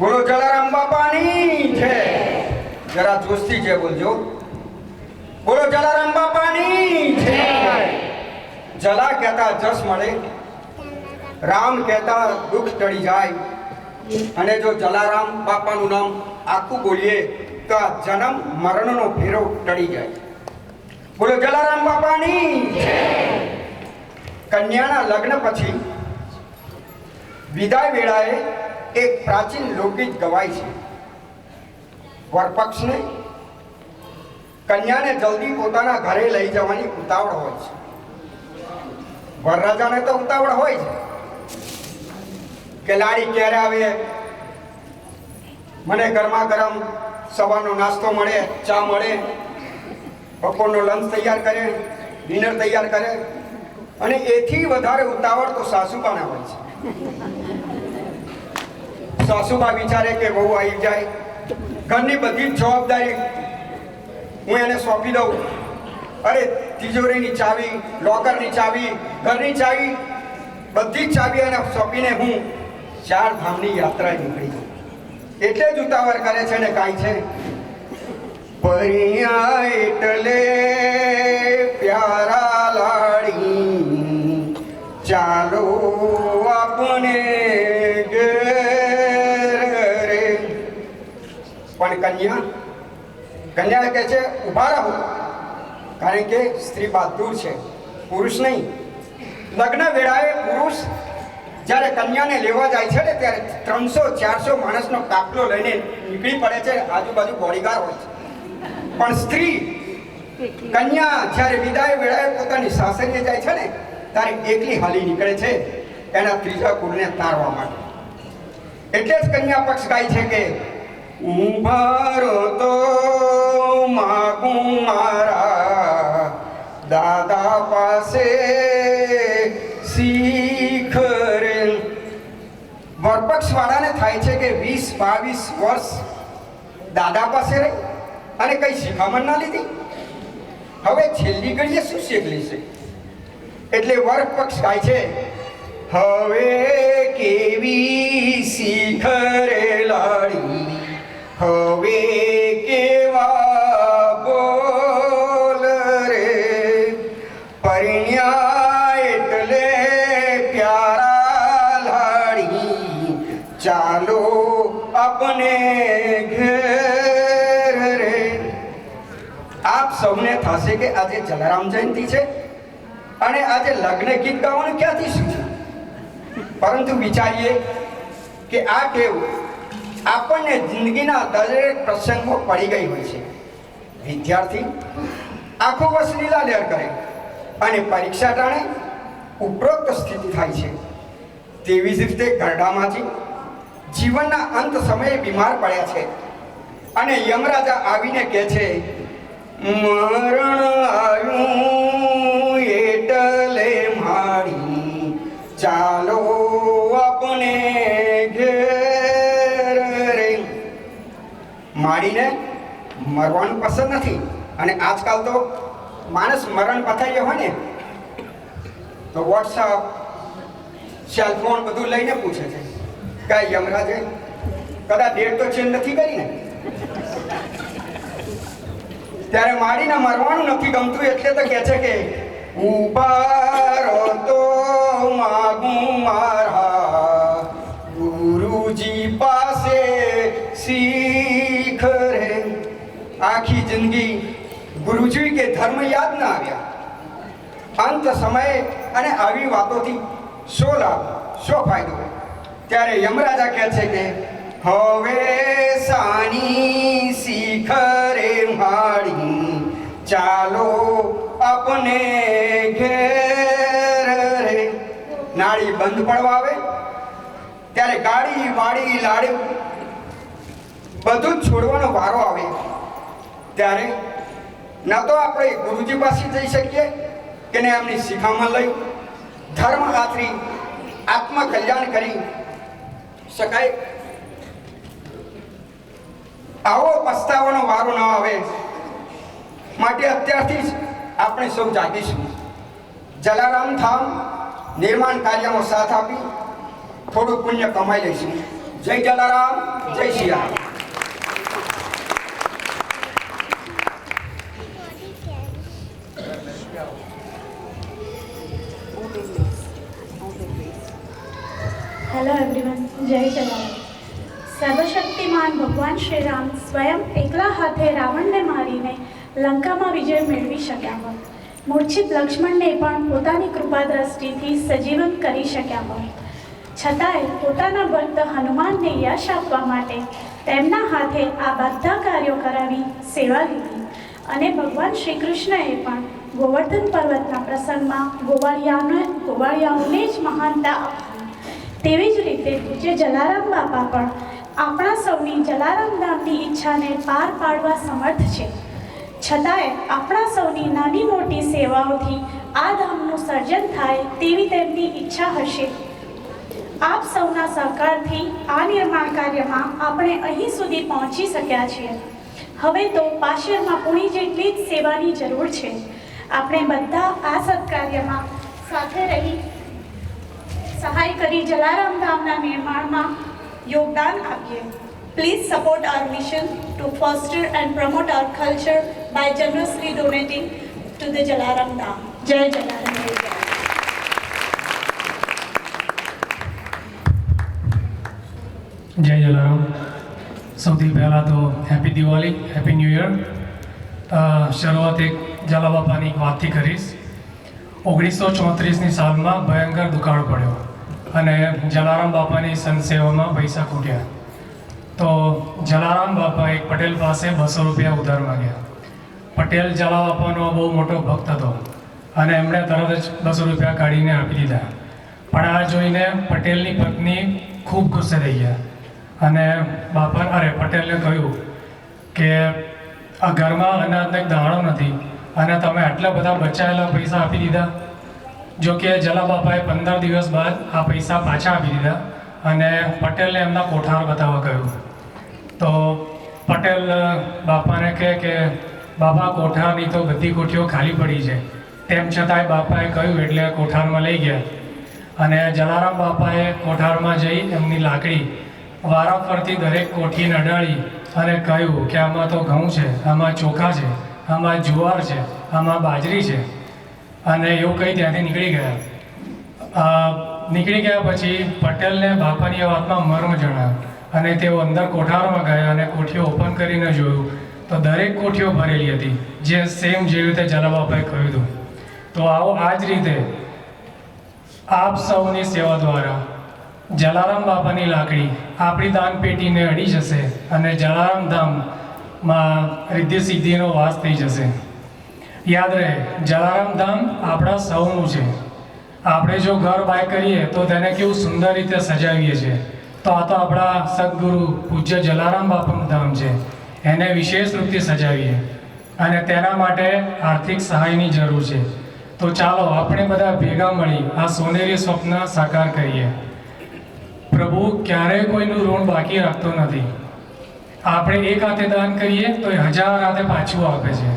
બોલો જલારામ બાપાની છે. જરા જોશથી છે બોલજો. બોલો જલારામ બાપાની છે. જલા કહેતા જસ મળે, રામ કહેતા દુઃખ ટળી જાય. અને જો જલારામ બાપાનું નામ આખું બોલીએ તો આ જન્મ મરણનો ફેરો ટળી જાય. બોલો જલારામ બાપાની છે. કન્યાના લગ્ન પછી વિદાય વેળાએ એક પ્રાચીન લોકગીત ગવાય છે. વરપક્ષને કન્યાને જલ્દી પોતાના ઘરે લઈ જવાની ઉતાવળ હોય છે. વરરાજાને તો ઉતાવળ હોય છે કે લાડી ક્યારે આવે, મને ગરમા ગરમ સવારનો નાસ્તો મળે, ચા મળે, બપોરનો લંચ તૈયાર કરે, ડિનર તૈયાર કરે. અને એથી વધારે ઉતાવળ તો સાસુબાને હોય છે. સાસુબા વિચારે કે બહુ આવી જાય, ઘરની બધી જ જવાબદારી હું એને સોંપી દઉં. અરે તિજોરીની ચાવી, લોકરની ચાવી, ઘરની ચાવી, બધી જ ચાવી એને સોંપીને હું 4 ધામની યાત્રા નીકળી જાઉં. એટલે જ ઉતાવળ કરે છે ને કાંઈ છે. પરિયા એટલે પ્યારા લાડી, ચાલો આપણે પણ કન્યા કહે છે ઊભા રહો, કારણ કે સ્ત્રી બહાદુર છે, પુરુષ નહીં. લગ્ન વેળાએ પુરુષ જ્યારે કન્યાને લેવા જાય છે ને ત્યારે 300-400 માણસનો કાફલો લઈને નીકળી પડે છે. આજુબાજુ બોડીગાર્ડ હોય છે. પણ સ્ત્રી કન્યા જ્યારે વિદાય વેળાએ પોતાની સાસરીએ જાય છે ને ત્યારે એકલી હાલી નીકળે છે એના ત્રીજા કુળને તારવા માટે. એટલે જ કન્યા પક્ષ ગાય છે કે ઉભારો તો માગું મારા દાદા પાસે શીખ રે. વરપક્ષ વાળાને થાય છે કે 20-22 વર્ષ દાદા પાસે રહી અને કઈ શિખામણ ના લીધી, હવે છેલ્લી ઘડીએ શું શીખ લેશે. એટલે વરપક્ષ ગાય છે હવે કેવી શીખ રે લાડી, હવે કેવા બોલ રે. પરિણ્યા એટલે પ્યારા લાડી, ચાલો આપણે ઘેર રે. આપ સૌને થશે કે આજે જલારામ જયંતિ છે અને આજે લગ્ન ગીત ગાવાનું ક્યાંથી શીખ્યું. પરંતુ વિચારીએ કે આ ટેવ આપણને જિંદગીના દરેક પ્રસંગો પડી ગઈ હોય છે. વિદ્યાર્થી આખો વર્ષ લીલા લેર કરે અને પરીક્ષા ટાણે ઉપરોક્ત સ્થિતિ થાય છે. તેવી જ રીતે ગરડામાંથી જીવનના અંત સમયે બીમાર પડ્યા છે અને યમરાજા આવીને કહે છે મરણ આવ્યું એટલે મારી, ચાલો આપણે ઘેર રે. માડીને મરવાનું પસંદ નથી અને આજકાલ તો માણસ મરણ પથારીએ હોય ને તો વોટ્સઅપ, સેલફોન બધું લઈને પૂછે છે કે યમરાજે કદાચ ડેટ તો ચેન્જ નથી કરી ને. ત્યારે માડીને મરવાનું નથી ગમતું એટલે તો કહે છે કે ઉભારો તો માગું મારા ગુરુજી પાસે શીખ રે. આખી જિંદગી ગુરુજી કે ધર્મ યાદ ના આવ્યા. અંત સમયે અને આવી વાતોથી શો લાભ, શો ફાયદો. ત્યારે યમરાજા કહે છે કે હવે સાની શીખ રે માડી, ચાલો આપણે ઘેર રે. નાળી બંધ પડવા આવે ત્યારે ગાડી વાડી લાડી બધું જ છોડવાનો વારો આવે. ત્યારે ન તો આપણે ગુરુજી પાસે જઈ શકીએ કે ને એમની શિખામણ લઈ ધર્મ આચરી આત્મકલ્યાણ કરી શકાય. આવો પસ્તાવાનો વારો ન આવે માટે અત્યારથી જ આપણે સૌ જાગીશું. જલારામ ધામ નિર્માણ કાર્યમાં સાથ આપી થોડું પુણ્ય કમાઈ લઈશું. જય જલારામ, જય સિયારામ. हेलो एवरीवन, जय जलाराम. સર્વશક્તિમાન ભગવાન શ્રી રામ સ્વયં એકલા હાથે રાવણને મારીને લંકામાં વિજય મેળવી શક્યા હોત. મૂર્છિત લક્ષ્મણને પણ પોતાની કૃપા દ્રષ્ટિથી સજીવન કરી શક્યા હોત. છતાંય પોતાના ભક્ત હનુમાનને યશ આપવા માટે તેમના હાથે આ બધા કાર્યો કરાવી સેવા લીધી. અને ભગવાન શ્રી કૃષ્ણએ પણ ગોવર્ધન પર્વતના પ્રસંગમાં ગોવાળિયાઓને જ મહાનતા આપી. તેવી જ રીતે પૂજ્ય જલારામ બાપા પણ આપણા સૌની જલારામ ધામની ઈચ્છાને પાર પાડવા સમર્થ છે. છતાંય આપણા સૌની નાની મોટી સેવાઓથી આ ધામનું સર્જન થાય તેવી તેમની ઈચ્છા હશે. આપ સૌના સહકારથી આ નિર્માણ કાર્યમાં આપણે અહીં સુધી પહોંચી શક્યા છીએ. હવે તો પાશેરમાં પૂણી જેટલી જ સેવાની જરૂર છે. આપણે બધા આ સત્કાર્યમાં સાથે રહી સહાય કરી જલારામ ધામના નિર્માણમાં યોગદાન આપીએ. Please support our mission to foster and promote our culture by generously donating to the Jalaram Dham. Jai Jalaram. જય જલારામ. સૌથી પહેલાં તો happy Diwali, happy new year. શરૂઆત એક જલા બાપાની વાતથી કરીશ. 1934ની સાલમાં ભયંકર દુકાળ પડ્યો અને જલારામ બાપાની સંત સેવામાં પૈસા ખૂટ્યા. તો જલારામ બાપા એક પટેલ પાસે 200 રૂપિયા ઉધાર માંગ્યા. પટેલ જલા બાપાનો બહુ મોટો ભક્ત હતો અને એમણે તરત જ 200 રૂપિયા કાઢીને આપી દીધા. પણ આ જોઈને પટેલની પત્ની ખૂબ ગુસ્સે થઈ ગયા અને પટેલને કહ્યું કે આ ઘરમાં અનાજનો એક દાણો નથી અને તમે આટલા બધા બચાવેલા પૈસા આપી દીધા. જો કે જલા બાપાએ 15 દિવસ બાદ આ પૈસા પાછા આપી દીધા અને પટેલને એમના કોઠાર બતાવવા કહ્યું. તો પટેલ બાપાને કહે કે બાપા કોઠારની તો બધી કોઠીઓ ખાલી પડી છે. તેમ છતાંય બાપાએ કહ્યું એટલે કોઠારમાં લઈ ગયા અને જલારામ બાપાએ કોઠારમાં જઈ એમની લાકડી વારાફરતી દરેક કોઠીને અડાડી અને કહ્યું કે આમાં તો ઘઉં છે, આમાં ચોખા છે, આમાં જુવાર છે, આમાં બાજરી છે અને એવું કંઈ ત્યાંથી નીકળી ગયા. નીકળી ગયા પછી પટેલને બાપાની વાતમાં મર્મ જણાવ્યો અને તેઓ અંદર કોઠારમાં ગયા અને કોઠીઓ ઓપન કરીને જોયું તો દરેક કોઠીઓ ભરેલી હતી, જે સેમ જેવી રીતે જલા બાપાએ કહ્યું હતું. તો આવો આ જ રીતે આપ સૌની સેવા દ્વારા જલારામ બાપાની લાકડી આપણી દાન પેટીને અડી જશે અને જલારામ ધામમાં રિદ્ધિ સિદ્ધિનો વાસ થઈ જશે. યાદ રહે, જલારામ ધામ આપણા સૌનું છે. આપણે જો ઘર બાય કરીએ તો તેને કેવું સુંદર રીતે સજાવીએ છીએ, તો આ તો આપણા સદગુરુ પૂજ્ય જલારામ બાપાનું ધામ છે. એને વિશેષ રૂપથી સજાવીએ અને તેના માટે આર્થિક સહાયની જરૂર છે. તો ચાલો આપણે બધા ભેગા મળી આ સોનેરી સ્વપ્ન સાકાર કરીએ. પ્રભુ ક્યારેય કોઈનું ઋણ બાકી રાખતો નથી. આપણે એક હાથે દાન કરીએ તો એ 1000 હાથે પાછું આપે છે.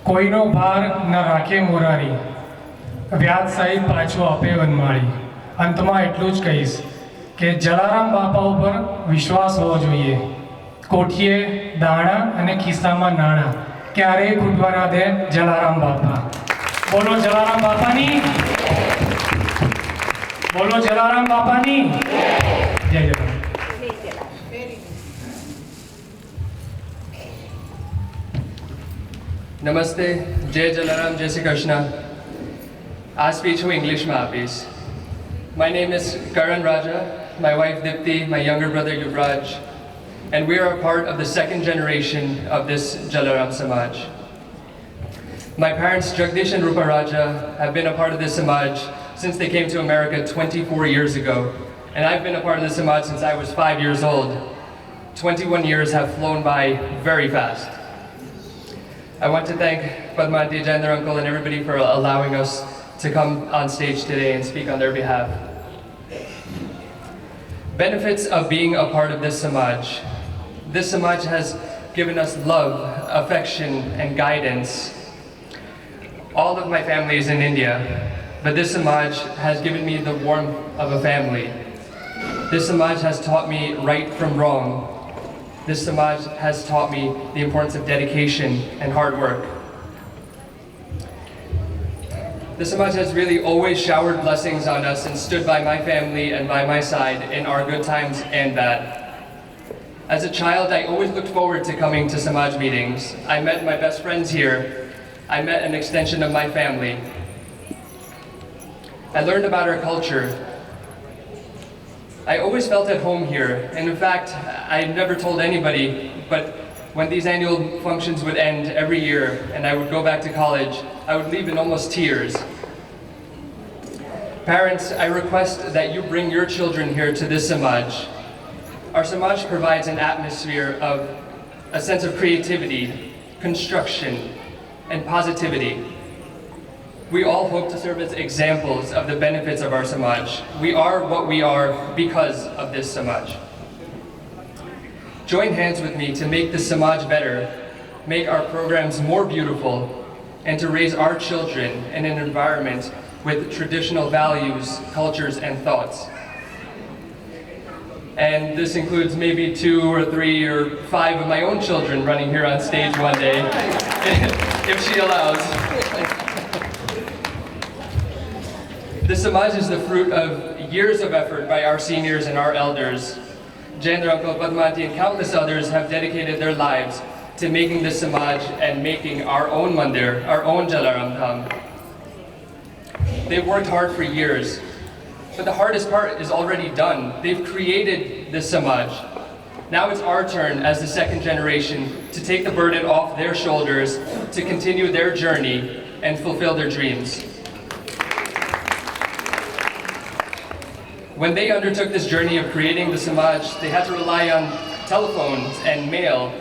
કોઈનો ભાર ન રાખે મોરારી, વ્યાજ સહિત પાછું આપે વનમાળી. અંતમાં એટલું જ કહીશ કે જલારામ બાપા ઉપર વિશ્વાસ હોવો જોઈએ. કોઠીએ દાણા અને ખિસ્સામાં નાણાં ક્યારેય ખૂટવા ના દે જલારામ બાપા. બોલો જલારામ બાપાની, બોલો જલારામ બાપાની જય જલારામ. નમસ્તે, જય જલારામ, જય શ્રી કૃષ્ણ. આ સ્પીચ હું ઇંગ્લિશમાં આપીશ. My name is Karan Raja, my wife Dipti, my younger brother Yuvraj, and we are a part of the second generation of this Jalaram Samaj. My parents Jagdish and Rupa Raja have been a part of this Samaj since they came to America 24 years ago, and I've been a part of this Samaj since I was 5 years old. 21 years have flown by very fast. I want to thank Padmanti, Jandar uncle, and everybody for allowing us to come on stage today and speak on their behalf. Benefits of being a part of this Samaj. This Samaj has given us love, affection, and guidance. All of my family is in India, but this Samaj has given me the warmth of a family. This Samaj has taught me right from wrong. This Samaj has taught me the importance of dedication and hard work. This Samaj has really always showered blessings on us and stood by my family and by my side in our good times and bad. As a child, I always looked forward to coming to Samaj meetings. I met my best friends here. I met an extension of my family. I learned about our culture. I always felt at home here, and in fact, I never told anybody, but when these annual functions would end every year and I would go back to college, I would leave in almost tears. Parents, I request that you bring your children here to this Samaj. Our Samaj provides an atmosphere of a sense of creativity, construction, and positivity. We all hope to serve as examples of the benefits of our Samaj. We are what we are because of this Samaj. Join hands with me to make this Samaj better, make our programs more beautiful, and to raise our children in an environment with traditional values, cultures, and thoughts. And this includes maybe 2 or 3 or 5 of my own children running here on stage one day, if she allows. This Samaj is the fruit of years of effort by our seniors and our elders. Jayendra Uncle, Padmati, and countless others have dedicated their lives to making this Samaj and making our own mandir, our own Jalaram Dham. They've worked hard for years, but the hardest part is already done. They've created this Samaj. Now it's our turn as the second generation to take the burden off their shoulders, to continue their journey and fulfill their dreams. When they undertook this journey of creating the Samaj, they had to rely on telephones and mail.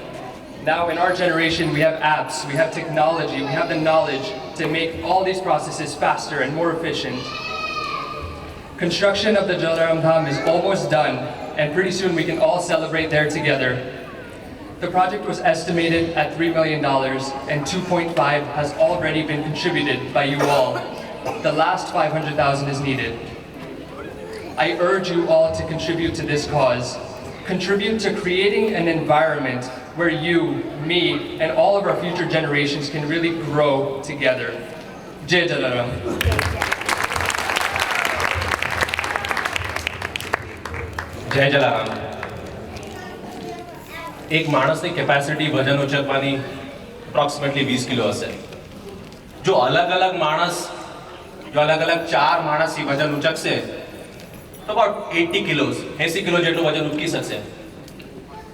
Now in our generation, we have apps, we have technology, we have the knowledge to make all these processes faster and more efficient. Construction of the Jalaram Dham is almost done, and pretty soon we can all celebrate there together. The project was estimated at $3 million, and 2.5 has already been contributed by you all. The last 500,000 is needed. I urge you all to contribute to this cause. Contribute to creating an environment where you, me, and all of our future generations can really grow together. Jai Jalaram. જય જલારામ. એક માણસની capacity વજન ઉચકવાની approximately 20 kilo હશે. જો અલગ અલગ માણસ, જો અલગ અલગ 4 માણસ વજન ઉચકશે તો અબાઉટ 80 કિલોઝ, 80 કિલો જેટલું વજન ઉચકી શકશે.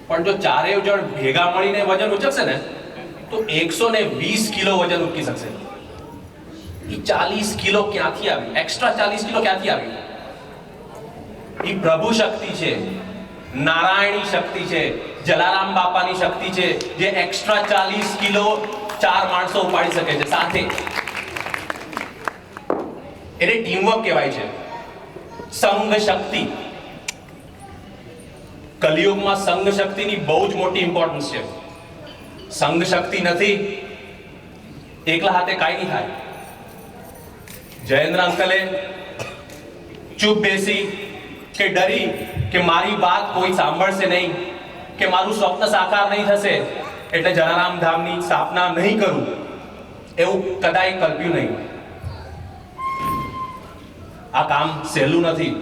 પણ જો ચારેય જણ ભેગા મળીને વજન ઉચકશે ને તો 120 કિલો વજન ઉચકી શકશે. એ 40 કિલો ક્યાંથી આવી? એક્સ્ટ્રા 40 કિલો ક્યાંથી આવી? એ પ્રભુ શક્તિ છે, નારાયણી શક્તિ છે, જલારામ બાપાની શક્તિ છે, જે એક્સ્ટ્રા 40 કિલો 4 માણસો ઉપાડી શકે છે સાથે. એને ટીમવર્ક કહેવાય છે, સંઘ શક્તિ. કલિયુગમાં સંઘ શક્તિની બહુ જ મોટી ઇમ્પોર્ટન્સ છે. સંઘ શક્તિ નથી, એકલા હાથે કાંઈ નહીં થાય. જયેન્દ્ર અંકલે ચૂપ બેસી કે ડરી કે મારી વાત કોઈ સાંભળશે નહીં, કે મારું સ્વપ્ન સાકાર નહીં થશે એટલે જલારામ ધામની સ્થાપના નહીં કરું, એવું કદાય કલ્પ્યું નહીં. આ કામ સહેલું નથી.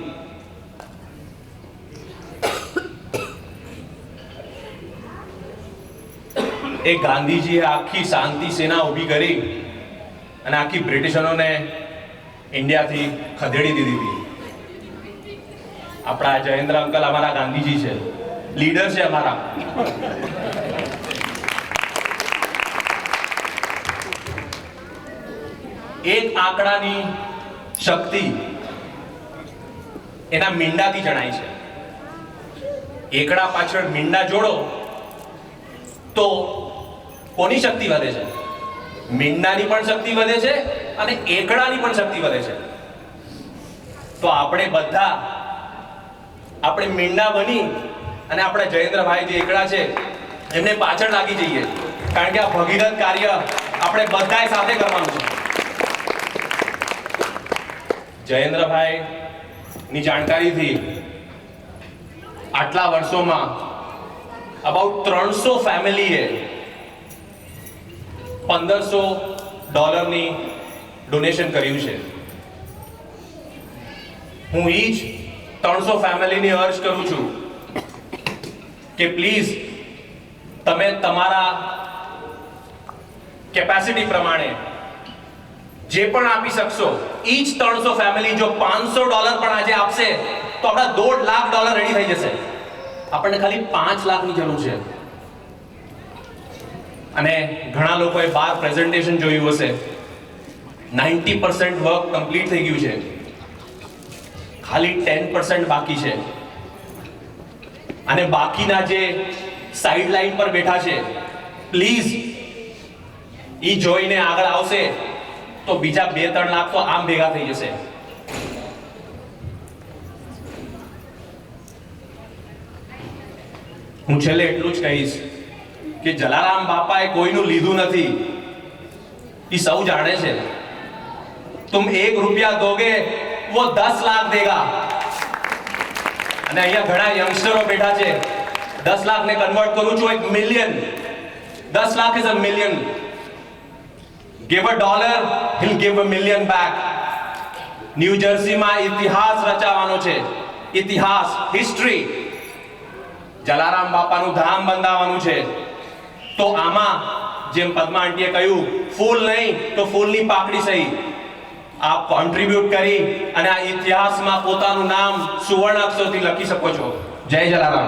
એ ગાંધીજીએ આખી શાંતિ સેના ઊભી કરી અને આખી બ્રિટિશરોને ઇન્ડિયાથી ખદેડી દીધી હતી. આપણા જયેન્દ્ર અંકલ અમારા ગાંધીજી છે, લીડર છે અમારા. એક આંકડાની શક્તિ એના મીંડાથી જણાય છે. એકડા પાછળ મીંડા જોડો તો કોની શક્તિ વધે છે? મીંડાની પણ શક્તિ વધે છે અને એકડાની પણ શક્તિ વધે છે. તો આપણે બધા આપણે મીંડા બની અને આપણા જયેન્દ્રભાઈ જે એકડા છે એમને પાછળ લાગી જઈએ, કારણ કે આ ભગીરથ કાર્ય આપણે બધાએ સાથે કરવાનું છે. જયેન્દ્રભાઈ ની જાણકારીથી આટલા વર્ષોમાં અબાઉટ 300 ફેમિલીએ $1500 ડોનેશન કર્યું છે. હું એ જ 300 ફેમિલીને અર્જ કરું છું કે પ્લીઝ તમે તમારા કેપેસિટી પ્રમાણે જે પણ આપી શકશો. ઈચ 300 ફેમિલી જો $500 પણ આજે આપશે તો આપણા $2.5 લાખ રેડી થઈ જશે. આપણને ખાલી 5 લાખની જરૂર છે. અને ઘણા લોકોએ બહાર પ્રેઝન્ટેશન જોયું હશે, 90% વર્ક કમ્પ્લીટ થઈ ગયું છે, ખાલી 10% બાકી છે. અને બાકીના જે સાઇડ લાઇન પર બેઠા છે, પ્લીઝ ઈ જોઈને આગળ આવશે તો બીજા 2-3 લાખ તો આમ ભેગા થઈ જશે. હું છેલ્લે એટલું જ કહીશ કે જલારામ બાપાએ કોઈનું લીધું નથી, એ સૌ જાણે છે. तुम 1 रुपया दोगे वो 10 लाख देगा. અને અહીંયા ઘણા યંગસ્ટરો બેઠા છે, 10 લાખને કન્વર્ટ કરું છું 1 million. 10 lakh is a million. Give $1, he'll give $1 million back. New જર્સીમાં ઇતિહાસ રચાવાનો છે, ઇતિહાસ, હિસ્ટ્રી. જલારામ બાપાનું ધામ બંધાવવાનું છે. તો આમાં જેમ પદ્મા આંટીએ કહ્યું, ફૂલ નહીં તો ફૂલની પાકડી સહી આપ કોન્ટ્રીબ્યુટ કરી અને આ ઇતિહાસમાં પોતાનું નામ સુવર્ણ અક્ષરથી લખી શકો છો. જય જલારામ.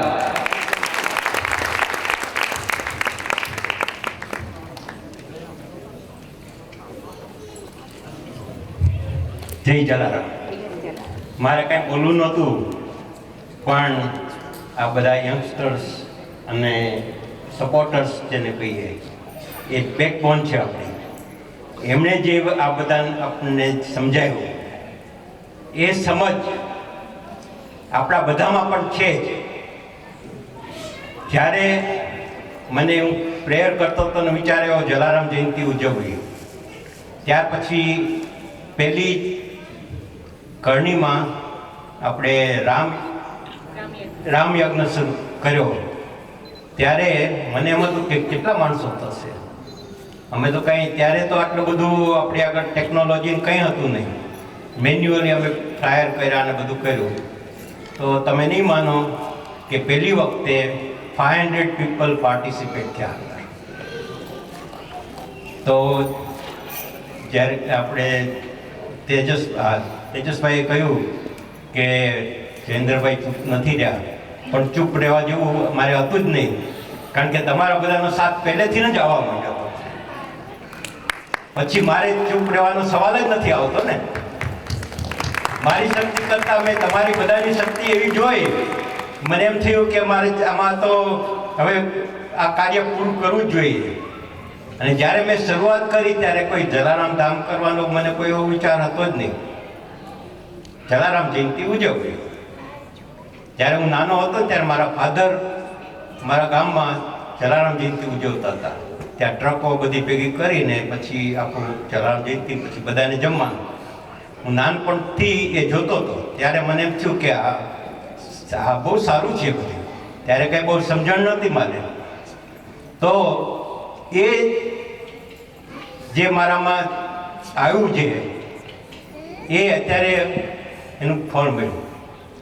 જય જલારામ. મારે કાંઈ બોલવું નહોતું, પણ આ બધા યંગસ્ટર્સ અને સપોર્ટર્સ જેને કહીએ એ બેકબોન છે આપણી. એમણે જે આ બધા આપણને સમજાવ્યું એ સમજ આપણા બધામાં પણ છે જ. જ્યારે મને હું પ્રેયર કરતો હતો ને વિચાર આવ્યો જલારામ જયંતિ ઉજવવી, ત્યાર પછી પહેલી કરણીમાં આપણે રામ યજ્ઞ શરૂ કર્યો, ત્યારે મને એમ હતું કે કેટલા માણસો થશે. અમે તો કંઈ ત્યારે તો આટલું બધું આપણી આગળ ટેકનોલોજી કંઈ હતું નહીં, મેન્યુઅલી અમે ફ્લાયર કર્યા અને બધું કર્યું. તો તમે નહીં માનો કે પહેલી વખતે 500 પીપલ પાર્ટિસિપેટ થયા હતા. તો જ્યારે આપણે તેજસભાઈએ કહ્યું કે જયેન્દ્રભાઈ ચૂપ નથી રહ્યા, પણ ચૂપ રહેવા જેવું મારે હતું જ નહીં, કારણ કે તમારા બધાનો સાથ પહેલેથી જ આવવા માંડ્યો હતો. પછી મારે ચૂપ રહેવાનો સવાલ જ નથી આવતો ને. મારી શક્તિ કરતાં મેં તમારી બધાની શક્તિ એવી જોઈ, મને એમ થયું કે મારે આમાં તો હવે આ કાર્ય પૂરું કરવું જ જોઈએ. અને જ્યારે મેં શરૂઆત કરી ત્યારે કોઈ જલારામ ધામ કરવાનો મને કોઈ એવો વિચાર હતો જ નહીં. જલારામ જયંતિ ઉજવવી. જ્યારે હું નાનો હતો ત્યારે મારા ફાધર મારા ગામમાં જલારામ જયંતિ ઉજવતા હતા. ત્યાં ટ્રકો બધી ભેગી કરીને પછી આખું જલારામ જયંતિ પછી બધાને જમવાનું. હું નાનપણથી એ જોતો હતો. ત્યારે મને એમ થયું કે આ બહુ સારું છે બધું. ત્યારે કંઈ બહુ સમજણ નહોતી મારે. તો એ જે મારામાં આવ્યું છે એ અત્યારે એનું ફળ મળ્યું.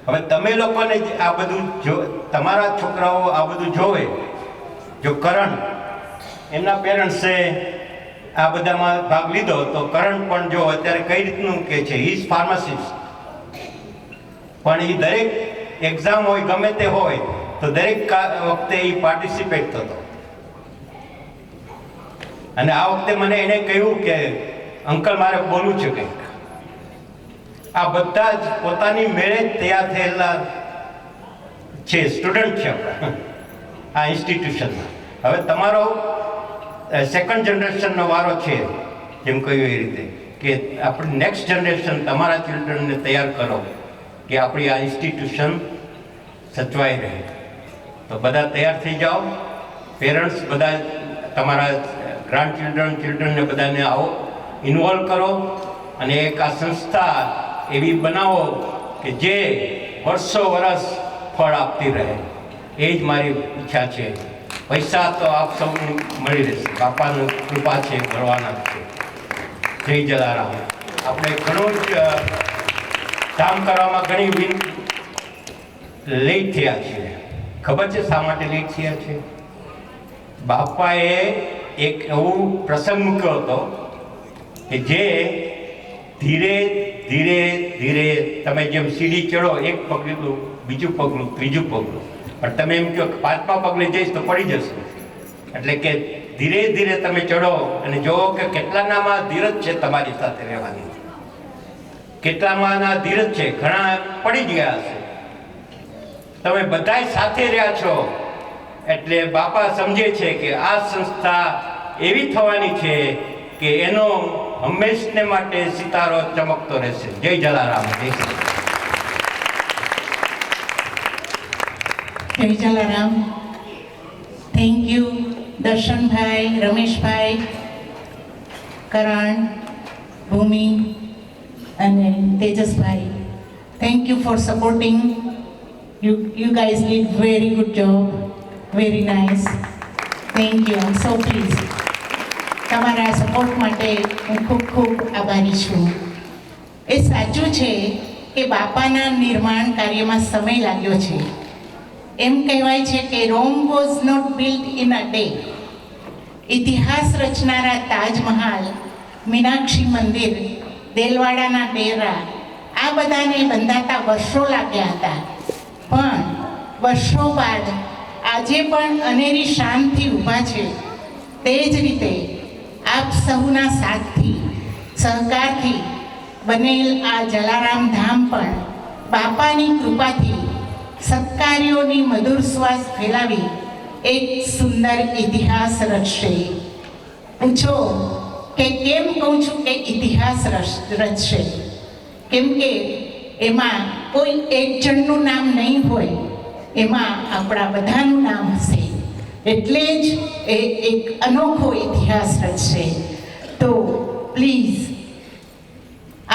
હવે તમે લોકોને આ બધું જો તમારા છોકરાઓ આ બધું જોવે, જો કરણ એમના પેરેન્ટ્સે આ બધામાં ભાગ લીધો તો કરણ પણ જો અત્યારે કઈ રીતનું કે છે, હી ઇઝ ફાર્માસિસ્ટ, પણ એ દરેક એક્ઝામ હોય ગમે તે હોય તો દરેક વખતે એ પાર્ટિસિપેટ થતો. અને આ વખતે મને એને કહ્યું કે અંકલ મારે બોલવું છે કંઈક. આ બધા જ પોતાની મેળે જ તૈયાર થયેલા છે, સ્ટુડન્ટ છે આપણા આ ઇન્સ્ટિટ્યુશનમાં. હવે તમારો સેકન્ડ જનરેશનનો વારો છે, જેમ કહ્યું એ રીતે કે આપણી નેક્સ્ટ જનરેશન તમારા ચિલ્ડ્રનને તૈયાર કરો કે આપણી આ ઇન્સ્ટિટ્યુશન સચવાઈ રહે. તો બધા તૈયાર થઈ જાઓ. પેરેન્ટ્સ બધા તમારા ગ્રાન્ડ ચિલ્ડ્રનને બધાને આવો ઇન્વોલ્વ કરો અને એક આ સંસ્થા એવી બનાવો કે જે વર્ષો વર્ષ ફળ આપતી રહે, એ જ મારી ઈચ્છા છે. પૈસા તો આપ સૌને મળી રહેશે, બાપાની કૃપા છે, મળવાના જ છે. જય જલારામ. આપણે ઘણું જ કામ કરવામાં ઘણી લેટ થયા છીએ. ખબર છે શા માટે લેટ થયા છે? બાપાએ એક એવું પ્રસંગ મૂક્યો હતો કે જે ધીરે ધીરે ધીરે તમે જેમ સીડી ચડો, એક પગલું, બીજું પગલું, ત્રીજું પગલું, પણ તમે એમ કહો કે 5મા પગલે જઈશ તો પડી જશે. એટલે કે ધીરે ધીરે તમે ચડો અને જોવો કે કેટલાનામાં ધીરજ છે તમારી સાથે રહેવાની, કેટલામાંના ધીરજ છે. ઘણા પડી ગયા હશે, તમે બધાય સાથે રહ્યા છો. એટલે બાપા સમજે છે કે આ સંસ્થા એવી થવાની છે કે એનો હંમેશને માટે સિતારો ચમકતો રહેશે. જય જલારામ. જય જલારામ. થેન્ક યુ દર્શનભાઈ, રમેશભાઈ, કરણ, ભૂમિ અને Tejasbhai. Thank you for supporting. You guys did very good job. Very nice. Thank you. I'm so pleased. તમારા સપોર્ટ માટે હું ખૂબ ખૂબ આભારી છું. એ સાચું છે કે બાપાના નિર્માણ કાર્યમાં સમય લાગ્યો છે. એમ કહેવાય છે કે Rome was not built in a day. ઇતિહાસ રચનારા તાજમહાલ, મીનાક્ષી મંદિર, દેલવાડાના ડેરા, આ બધાને બંધાતા વર્ષો લાગ્યા હતા. પણ વર્ષો બાદ આજે પણ અનેરી શાનથી ઊભા છે. તે જ રીતે આપ સહુના સાથથી, સહકારથી બનેલ આ જલારામ ધામ પણ બાપાની કૃપાથી સત્કાર્યોની મધુર શ્વાસ ફેલાવી એક સુંદર ઇતિહાસ રચશે. પૂછો કે કેમ કહું છું કે ઇતિહાસ રચશે? કેમ કે એમાં કોઈ એક જણનું નામ નહીં હોય, એમાં આપણા બધાનું નામ હશે. એટલે જ એ એક અનોખો ઇતિહાસ રચશે. તો પ્લીઝ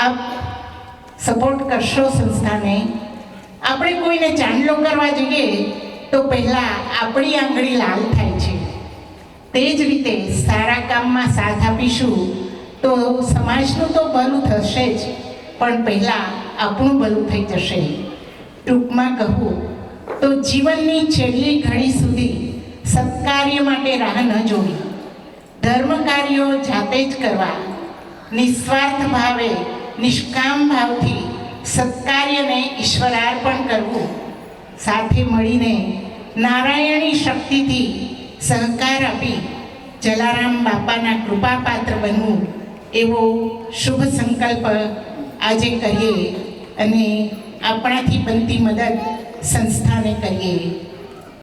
આપ સપોર્ટ કરશો સંસ્થાને. આપણે કોઈને ચાંદલો કરવા જઈએ તો પહેલાં આપણી આંગળી લાલ થાય છે. તે જ રીતે સારા કામમાં સાથ આપીશું તો સમાજનું તો ભલું થશે જ, પણ પહેલાં આપણું ભલું થઈ જશે. ટૂંકમાં કહું તો જીવનની છેલ્લી ઘડી સુધી સત્કાર્ય માટે રાહ ન જોવી, ધર્મ કાર્યો જાતે જ કરવા, નિસ્વાર્થ ભાવે, નિષ્કામ ભાવથી સત્કાર્યને ઈશ્વરાર્પણ કરવું, સાથે મળીને નારાયણી શક્તિથી સહકાર આપી જલારામ બાપાના કૃપાપાત્ર બનવું, એવો શુભ સંકલ્પ આજે કરીએ અને આપણાથી બનતી મદદ સંસ્થાને કરીએ.